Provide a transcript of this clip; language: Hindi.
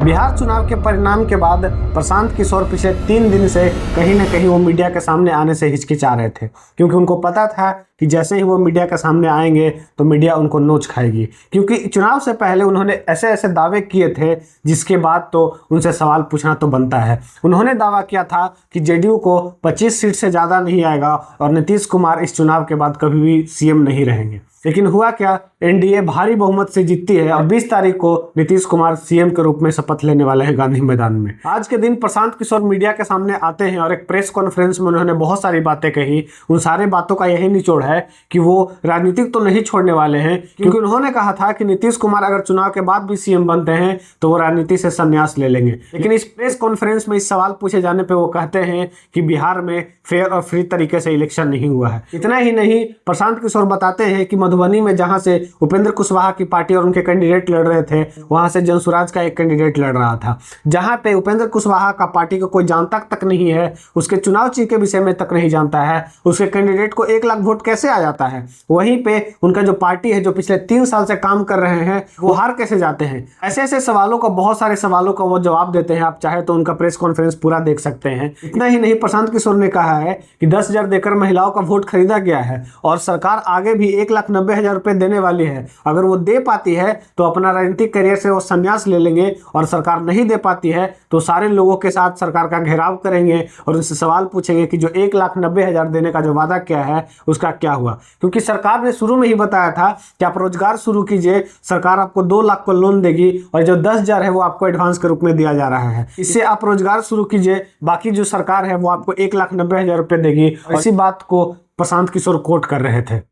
बिहार चुनाव के परिणाम के बाद प्रशांत किशोर पिछले 3 दिन से कहीं ना कहीं वो मीडिया के सामने आने से हिचकिचा रहे थे, क्योंकि उनको पता था कि जैसे ही वो मीडिया के सामने आएंगे तो मीडिया उनको नोच खाएगी। क्योंकि चुनाव से पहले उन्होंने ऐसे ऐसे दावे किए थे जिसके बाद तो उनसे सवाल पूछना तो बनता है। उन्होंने दावा किया था कि जेडीयू को 25 सीट से ज़्यादा नहीं आएगा और नीतीश कुमार इस चुनाव के बाद कभी भी सीएम नहीं रहेंगे। लेकिन हुआ क्या, एनडीए भारी बहुमत से जीतती है और 20 तारीख को नीतीश कुमार सीएम के रूप में शपथ लेने वाले हैं गांधी मैदान में। आज के दिन प्रशांत किशोर मीडिया के सामने आते हैं और एक प्रेस कॉन्फ्रेंस में उन्होंने बहुत सारी बातें कही। उन सारे बातों का यही निचोड़ है कि वो राजनीतिक तो नहीं छोड़ने वाले हैं, क्योंकि उन्होंने कहा था कि नीतीश कुमार अगर चुनाव के बाद भी सीएम बनते हैं तो वो राजनीति से संन्यास ले लेंगे। लेकिन इस प्रेस कॉन्फ्रेंस में इस सवाल पूछे जाने पर वो कहते हैं कि बिहार में फेयर और फ्री तरीके से इलेक्शन नहीं हुआ है। इतना ही नहीं, प्रशांत किशोर बताते हैं कि मधुबनी में जहां से उपेंद्र कुशवाहा की पार्टी और उनके कैंडिडेट लड़ रहे थे, वहां से जनसुराज का एक कैंडिडेट लड़ रहा था। जहां पे उपेंद्र कुशवाहा का पार्टी को कोई जानता तक नहीं है, उसके चुनाव चिन्ह के विषय में तक नहीं जानता है, उसके कैंडिडेट को 1 लाख वोट कैसे आ जाता है, वहीं पे उनका जो पार्टी है जो पिछले 3 साल से काम कर रहे हैं वो हार कैसे जाते हैं। ऐसे ऐसे सवालों का, बहुत सारे सवालों का वो जवाब देते हैं। आप चाहे तो उनका प्रेस कॉन्फ्रेंस पूरा देख सकते हैं। इतना ही नहीं, प्रशांत किशोर ने कहा है कि 10,000 देकर महिलाओं का वोट खरीदा गया है और सरकार आगे भी 1,90,000 रुपए देने वाली है। अगर वो दे पाती है तो अपना राजनीतिक करियर से वो संन्यास ले लेंगे, और सरकार नहीं दे पाती है तो सारे लोगों के साथ सरकार का घेराव करेंगे और उनसे सवाल पूछेंगे कि जो 1,90,000 देने का जो वादा किया है उसका क्या हुआ। क्योंकि सरकार ने शुरू में ही बताया था कि आप रोजगार शुरू कीजिए, सरकार आपको 2 लाख को लोन देगी और जो 10,000 है वो आपको एडवांस के रूप में दिया जा रहा है। इससे आप रोजगार शुरू कीजिए, बाकी जो सरकार है वो आपको 1,90,000 रुपये देगी। इसी बात को प्रशांत किशोर कोट कर रहे थे।